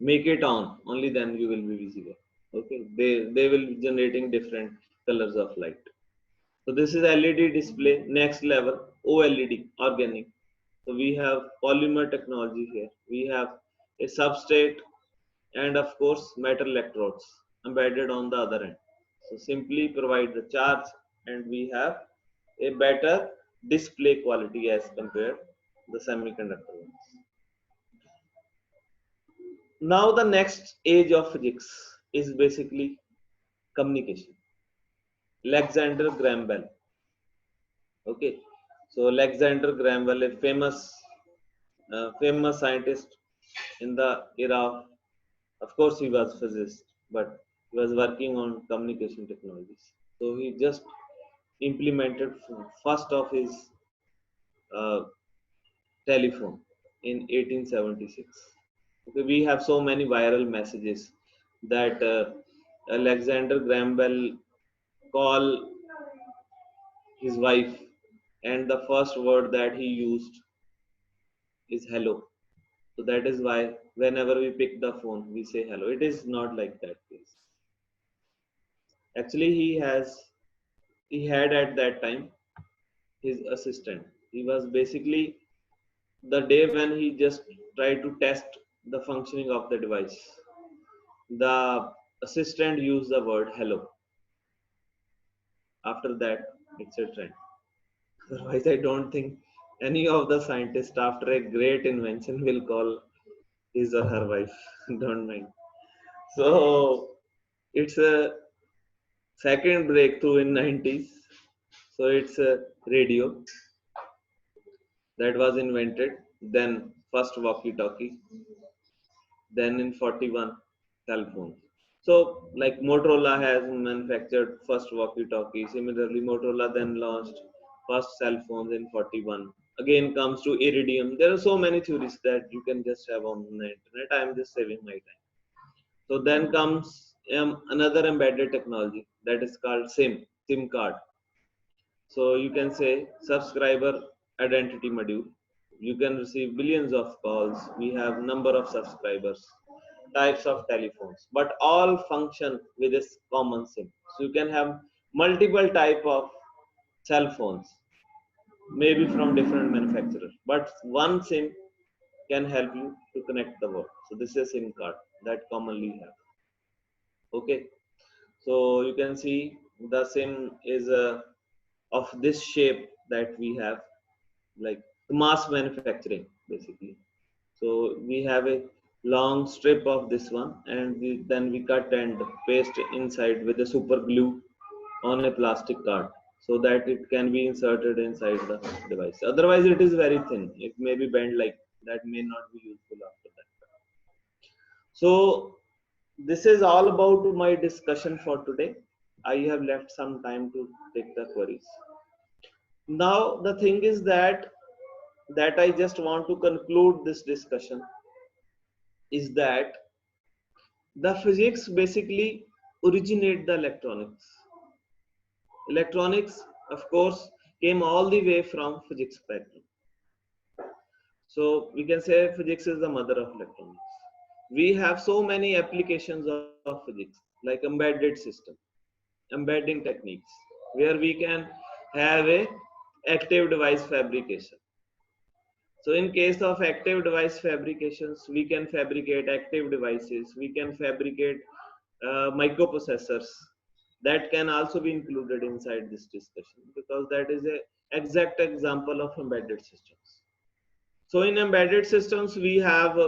Make it on, only then you will be visible. Okay, they will be generating different colors of light. So this is LED display. Next level, OLED, organic. So we have polymer technology here. We have a substrate and of course metal electrodes embedded on the other end. So simply provide the charge and we have a better display quality as compared to the semiconductor ones. Now the next age of physics is basically communication. Alexander Graham Bell. Okay, so Alexander Graham Bell, a famous scientist in the era Of course, he was physicist, but he was working on communication technologies. So he just implemented first of his uh, telephone in 1876. Okay, we have so many viral messages that Alexander Graham Bell call his wife, and the first word that he used is hello. So that is why whenever we pick the phone, we say hello. It is not like that, please. Actually, he had at that time his assistant. He was basically the day when he just tried to test the functioning of the device. The assistant used the word hello. After that, it's a trend. Otherwise, I don't think any of the scientists after a great invention will call his or her wife. Don't mind. So it's a second breakthrough in 90s. So it's a radio that was invented. Then first walkie-talkie. Then in 41, cell phones. So like Motorola has manufactured first walkie-talkie. Similarly, Motorola then launched first cell phones in 41. Again comes to Iridium. There are so many theories that you can just have on the internet. I am just saving my time. So then comes another embedded technology that is called SIM card. So you can say subscriber identity module. You can receive billions of calls. We have number of subscribers, types of telephones, but all function with this common SIM. So you can have multiple type of cell phones, maybe from different manufacturers, but one SIM can help you to connect the world. So this is a SIM card that commonly have. Okay, so you can see the SIM is of this shape that we have, like mass manufacturing basically. So we have a long strip of this one, and then we cut and paste inside with a super glue on a plastic card so that it can be inserted inside the device. Otherwise, it is very thin. It may be bent like that, may not be useful after that. So this is all about my discussion for today. I have left some time to take the queries. Now the thing is that I just want to conclude this discussion is that the physics basically originate the electronics. Electronics, of course, came all the way from physics background. So we can say physics is the mother of electronics. We have so many applications of physics, like embedded system, embedding techniques, where we can have a active device fabrication. So in case of active device fabrications, we can fabricate active devices, we can fabricate microprocessors. That can also be included inside this discussion because that is an exact example of embedded systems. So in embedded systems, we have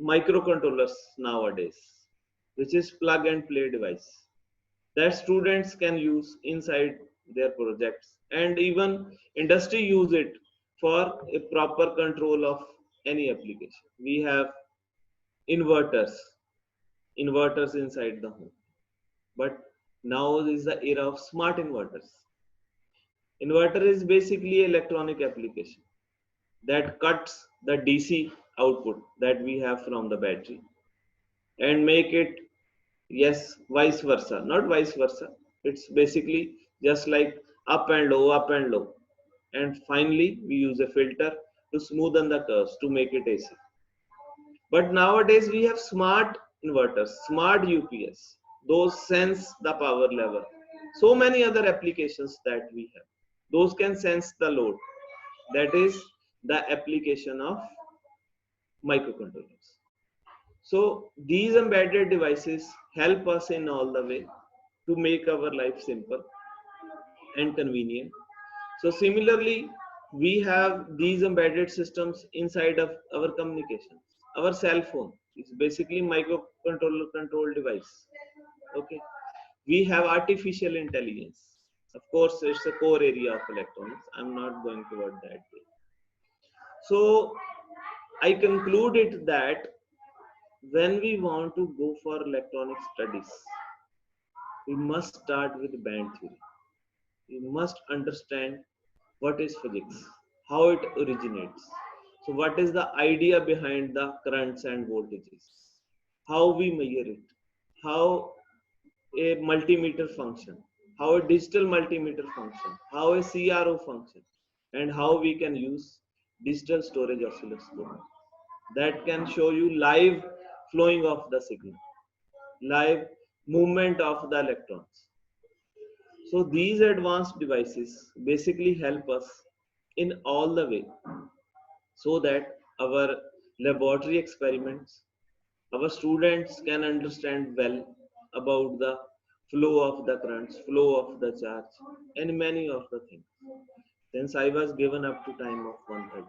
microcontrollers nowadays, which is plug and play device that students can use inside their projects, and even industry use it for a proper control of any application. We have inverters inside the home, but now is the era of smart inverters. Inverter is basically an electronic application that cuts the DC output that we have from the battery and make it, yes, vice versa, not vice versa. It's basically just like up and low, and finally we use a filter to smoothen the curves to make it AC. But nowadays we have smart inverters, smart UPS, those sense the power level. So many other applications that we have, those can sense the load. That is the application of microcontrollers. So these embedded devices help us in all the way to make our life simple and convenient. So similarly, we have these embedded systems inside of our communications. Our cell phone is basically microcontroller control device. Okay. We have artificial intelligence. Of course, it's a core area of electronics. I'm not going toward that way. So I concluded that when we want to go for electronic studies, we must start with band theory. We must understand what is physics, how it originates. So what is the idea behind the currents and voltages, how we measure it, how a multimeter function, how a digital multimeter function, how a CRO function, and how we can use digital storage oscilloscope that can show you live flowing of the signal, live movement of the electrons. So these advanced devices basically help us in all the way, so that our laboratory experiments, our students can understand well about the flow of the currents, flow of the charge, and many of the things. Since I was given up to time of 1:30,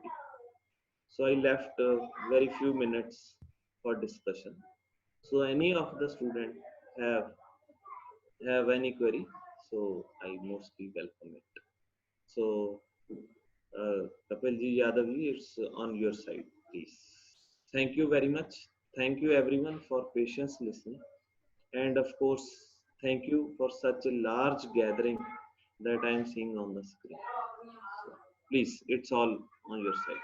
so I left very few minutes for discussion. So any of the student have any query, so I mostly welcome it. So Kapilji, Yadavji, it's on your side, please. Thank you very much. Thank you everyone for patience listening. And of course, thank you for such a large gathering that I am seeing on the screen. So, please, it's all on your side.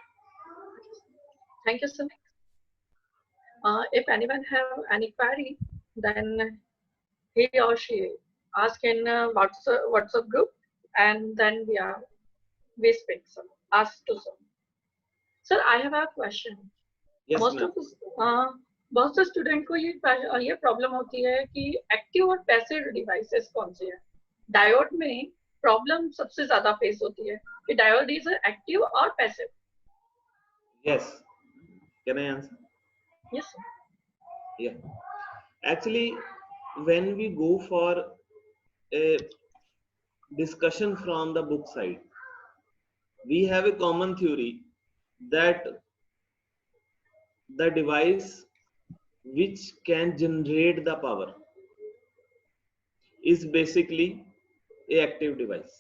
Thank you, sir. If anyone have any query, then he or she ask in WhatsApp group, and then we speak. So ask to sir. Sir, I have a question. Yes, Most ma'am. of बहुत से student को ये problem होती है कि active और passive devices कौन से हैं. डायोड में प्रॉब्लम सबसे ज्यादा फेस होती है कि डायोड इज एक्टिव और passive. Yes. Can I answer? Yes, sir. Yeah. Actually, when we go for a discussion from the book side, we have a common theory that the device which can generate the power is basically a active device,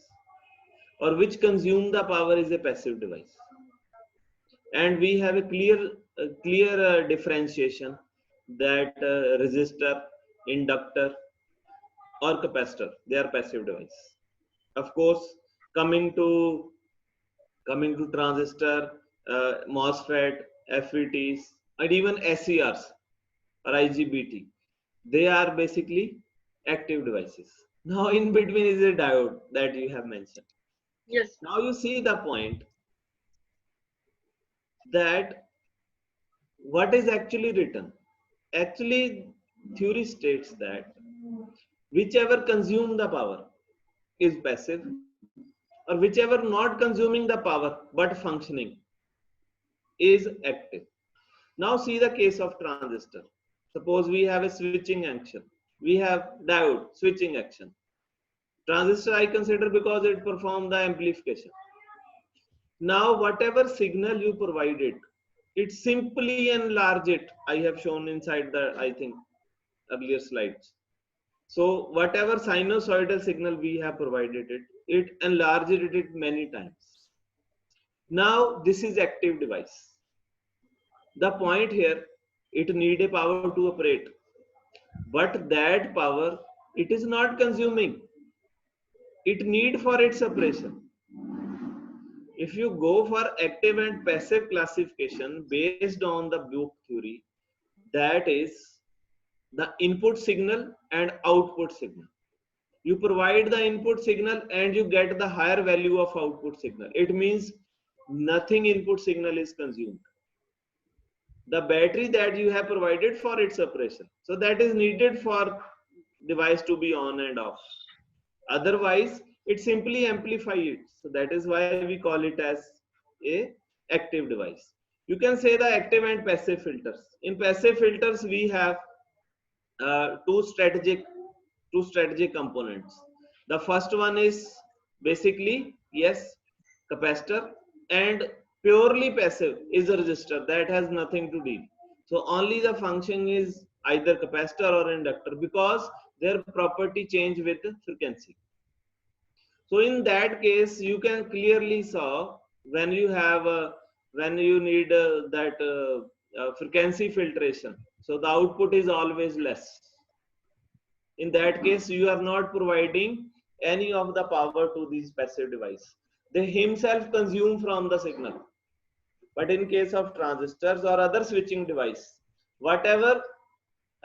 or which consume the power is a passive device. And we have a clear differentiation that resistor, inductor, or capacitor, they are passive device. Of course, coming to transistor, MOSFET, FETs, and even SCRs or IGBT, they are basically active devices. Now in between is a diode that you have mentioned. Yes. Now you see the point that what is actually written. Actually, theory states that whichever consume the power is passive, or whichever not consuming the power but functioning is active. Now see the case of transistor. Suppose we have a switching action. We have diode switching action. Transistor I consider because it performs the amplification. Now whatever signal you provided, it simply enlarge it. I have shown inside the, I think, earlier slides. So whatever sinusoidal signal we have provided it enlarged it many times. Now this is active device. The point here, it need a power to operate, but that power it is not consuming. It need for its operation. If you go for active and passive classification based on the Book theory, that is the input signal and output signal. You provide the input signal and you get the higher value of output signal. It means nothing input signal is consumed. The battery that you have provided for its operation. So that is needed for device to be on and off. Otherwise, it simply amplify it. So that is why we call it as a active device. You can say the active and passive filters. In passive filters, we have two strategic components. The first one is basically, yes, capacitor, and purely passive is a resistor that has nothing to deal. So only the function is either capacitor or inductor because their property change with the frequency. So in that case, you can clearly saw when you have when you need that frequency filtration. so the output is always less. In that case, you are not providing any of the power to these passive device. They himself consume from the signal. But in case of transistors or other switching device, whatever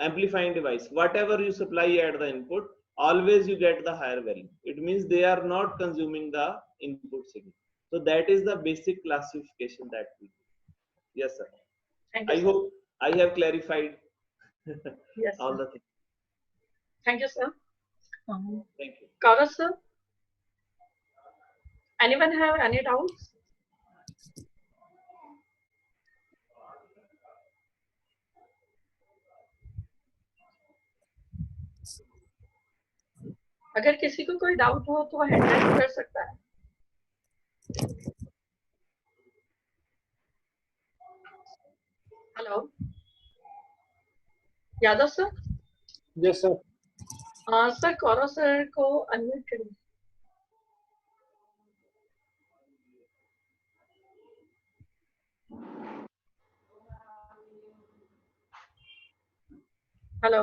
amplifying device, whatever you supply at the input, always you get the higher value. It means they are not consuming the input signal. So that is the basic classification that we do. Yes, sir. Thank you, I sir. hope I have clarified Yes, all sir. the things. Thank you, sir. Thank you. Gaurav, sir. Anyone have any doubts? अगर किसी को कोई doubt हो तो hand raise कर सकता है. Hello Yadav sir. Yes, sir. Sir Gaurav sir को अनम्यूट करिए. Hello.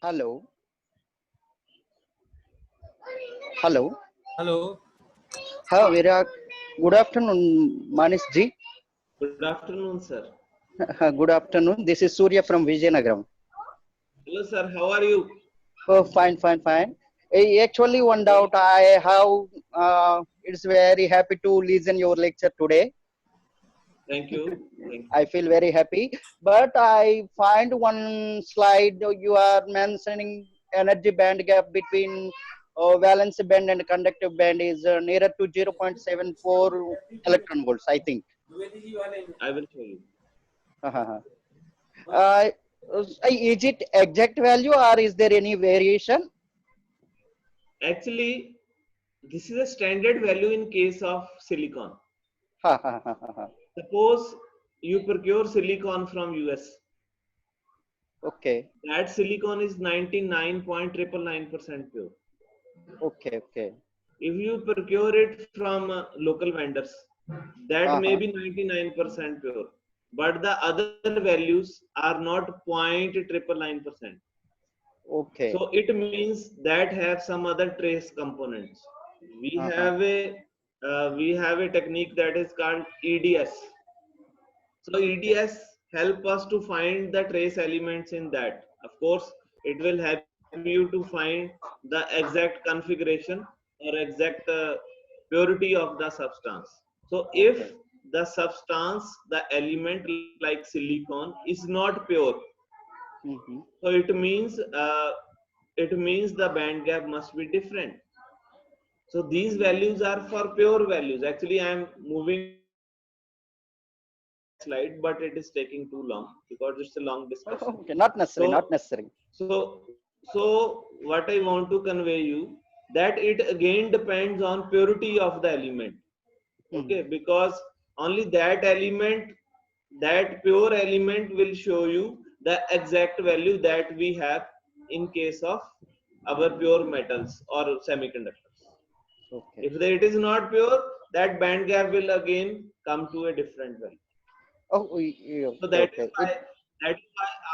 Hello. Hello. Hello. Hi, Virag. Good afternoon, Manish ji. Good afternoon, sir. Good afternoon. This is Surya from Vijayanagaram. Hello, sir. How are you? Oh, fine. Actually, one doubt I have. It's very happy to listen your lecture today. Thank you. Thank you. I feel very happy. But I find one slide you are mentioning energy band gap between valence band and conductive band is nearer to 0.74 electron volts, I think. I will show you. Is it exact value or is there any variation? Actually, this is a standard value in case of silicon. Suppose you procure silicon from US. Okay. That silicon is 99.999% pure. Okay. If you procure it from local vendors, that may be 99% pure. But the other values are not 0.999%. Okay. So it means that have some other trace components. We have a technique that is called EDS. So EDS help us to find the trace elements in that. Of course, it will help you to find the exact configuration or exact purity of the substance. So if the substance, the element like silicon is not pure, so it means the band gap must be different. So these values are for pure values. Actually, I am moving slide, but it is taking too long because it's a long discussion. Okay. Not necessary. So what I want to convey you that it again depends on purity of the element. Okay, because only that element, that pure element will show you the exact value that we have in case of our pure metals or semiconductors. Okay. If it is not pure, that band gap will again come to a different value. Oh, yeah. So that is why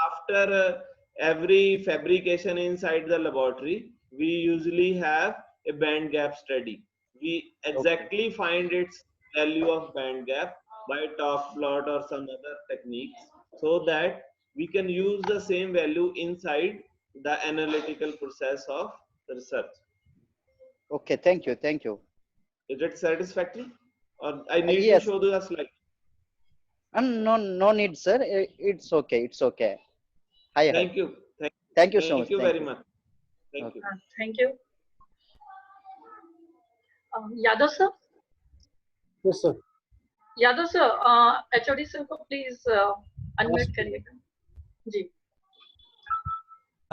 after every fabrication inside the laboratory, we usually have a band gap study. We exactly find its value of band gap by top plot or some other techniques, so that we can use the same value inside the analytical process of research. Okay. Thank you. Is it satisfactory, or I need Yes. to show the slide? No need, sir. It's okay. Hi. Thank you. Thank you so much. Thank you very much. Thank you. Thank you. Yadav sir. Yes, sir. Yadav sir, HOD sir को please unmute करिएगा जी.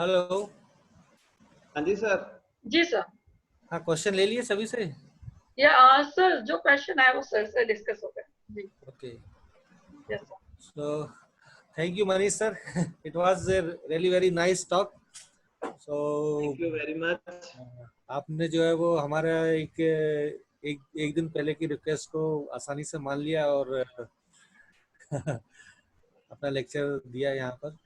Hello. हाँ जी sir. जी sir. हाँ, question ले लिए सभी से. या sir जो क्वेश्चन है वो सर से डिस्कस हो गए जी. Okay. Yes sir. So thank you, Manish sir. It was a really very nice talk. So Thank you very much. आपने जो है वो हमारा एक दिन पहले की रिक्वेस्ट को आसानी से मान लिया और अपना लेक्चर दिया यहाँ पर.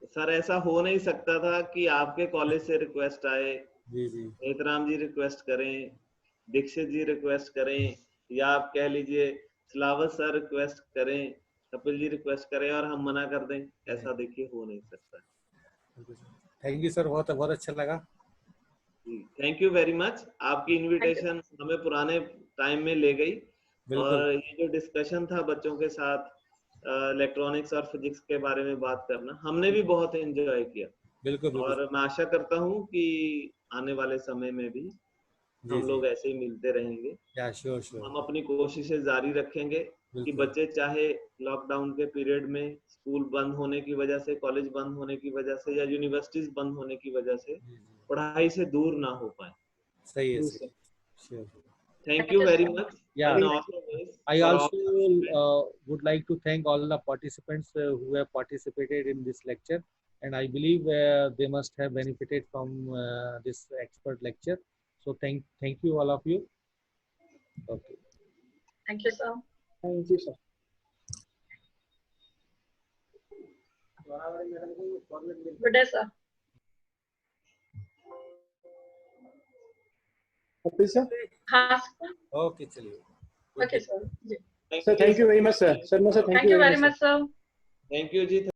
सर ऐसा हो नहीं सकता था कि आपके कॉलेज से रिक्वेस्ट आए, जी जी नेतराम जी रिक्वेस्ट करें, दीक्षित जी रिक्वेस्ट करें, या आप कह लीजिए सिलावत सर रिक्वेस्ट करें, कपिल जी रिक्वेस्ट करें और हम मना कर दें। ऐसा देखिए हो नहीं सकता। थैंक यू सर, बहुत बहुत अच्छा लगा। Thank you very much. आपकी इनविटेशन हमें पुराने टाइम में ले गई, बिल्कुल और ये जो डिस्कशन था बच्चों के साथ इलेक्ट्रॉनिक्स और फिजिक्स के बारे में बात करना, हमने भी बहुत एंजॉय किया। बिल्कुल बिल्कुल और मैं आशा करता हूँ कि आने वाले समय में भी जी हम जी लोग ऐसे ही मिलते रहेंगे। या श्योर श्योर हम अपनी कोशिशें जारी रखेंगे कि बिल्कुल बच्चे चाहे लॉकडाउन के पीरियड में स्कूल बंद होने की वजह से, कॉलेज बंद होने की वजह से, या यूनिवर्सिटीज बंद होने की वजह से जी, जी, पढ़ाई से दूर ना हो पाए। सही है जी, सही sure. Thank you very much. Yeah. And also I for all also participants. would like to thank all the participants who have participated in this lecture, and I believe they must have benefited from this expert lecture. So thank you all of you. Okay. Thank you, sir. Thank you, sir. Good day, sir. Kapil sir. हाँ, sir. Okay, चलिए. Good Okay, day. sir. Ji. Sir, thank you very much, sir. Sir, no, sir, Thank you very much, sir. Thank you, Ji.